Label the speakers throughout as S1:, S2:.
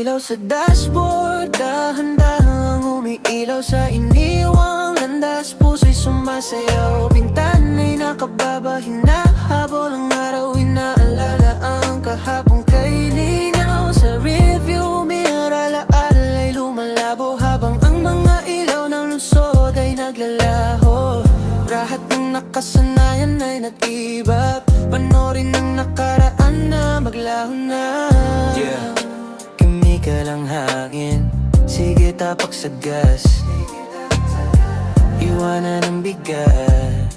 S1: ilaw sa dashboard, dahan-dahang umiilaw sa iniwang landas. Puso'y sumasayaw, bintana'y nakababa, hinahabol ang araw, inaalala ang kahapon kay linaw. Sa review mirror, alay lumalabo, habang ang mga ilaw ng lungsod ay naglalaho. Lahat ng nakasanayan ay nag-iba, panoorin ng nakaraan na maglaho na. Kemikal ang hangin, sige tapak sa gas, iwanan ang bigat.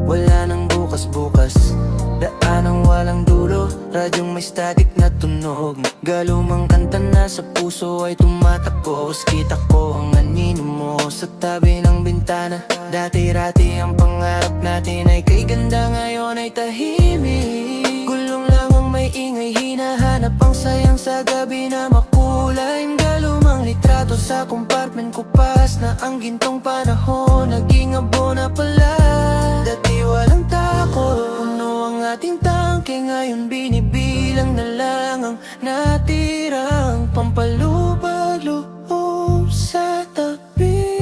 S1: Wala nang bukas-bukas, daanang walang dulo, radyong may static na tunog. Galumang kanta na sa puso ay tumatakbo. Kita ko ang anino mo sa tabi ng bintana. Dati-rati ang pangarap natin ay kay ganda, ngayon ay tahimik. Gulong lang ang may ingay, hinahanap ang sayang sa gabi na makulay. Galumang litrato sa compartment ko, pas na ang gintong panahon, naging abo na pala. Dati walang takot, puno ang ating tangke, ngayon binibilang na lang ang natirang pampalubag-loob sa tabi.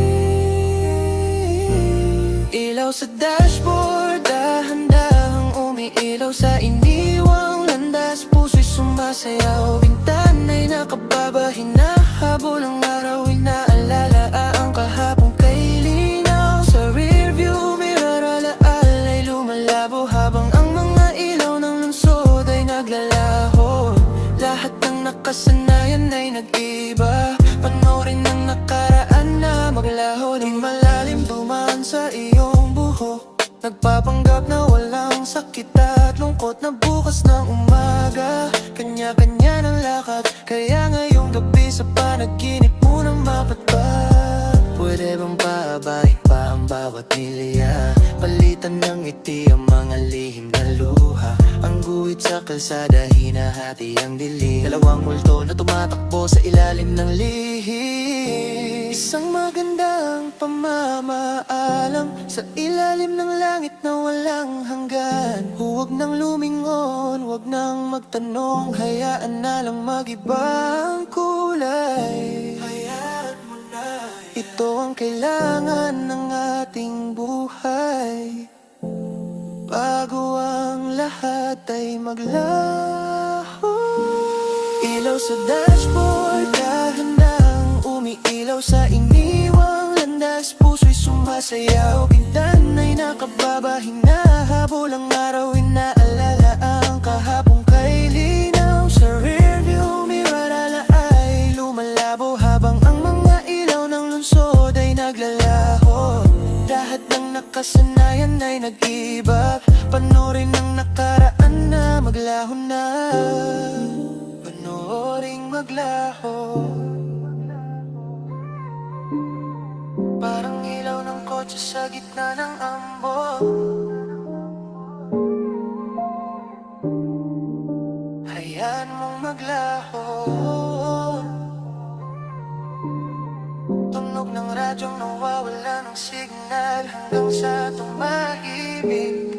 S1: Ilaw sa dashboard, dahan-dahang umiilaw sa iniwang landas. Puso'y sumasayaw, bintana'y nakababa, hinahabol ang araw, inaalala ang kahapon kay linaw. Sa rearview mirror, alaalay lumalabo, habang ang mga ilaw ng lungsod ay naglalaho. Lahat ng nakasanayan ay nag-iba, panoorin ng nakaraan na maglaho. Di malalim dumaan sa iyong buhok, nagpapanggap na walang sakit at lungkot, na bukas ng umaga kanya-kanya ng lakad. Kaya ngayong gabi sa panaginip mo nang mapatpat, pwede bang paabahin pa ang bawat nilya? Palitan ng ngiti ang mga lihim na luha, ang guhit sa kalsada, hinahati ang dilim. Dalawang multo na tumatakbo sa ilalim ng lihim. Isang magandang pamamaalam sa ilalim ng langit na walang hanggan. Huwag nang lumingon, huwag nang magtanong, hayaan na lang mag-iba ang kulay. Hayaan mo na, ito ang kailangan ng ating buhay, bago ang lahat ay maglaho. Ilaw sa dashboard, dahan-dahang umiilaw sa iniwang landas. Puso'y sumasayaw, bintana'y nakababa, hinahabol ang araw, inaalala ang kahapon kay linaw. Sa rearview mirror, ay lumalabo, habang ang mga ilaw ng lungsod ay naglalaho. Lahat ng nakasanayan ay nag-iba, panoorin ng nakaraan na maglaho na. Panooring maglaho, parang ilaw ng kotse sa gitna ng ambon. Hayaan mong maglaho, tunog ng radyong nawawala ng signal hanggang sa tumahimik.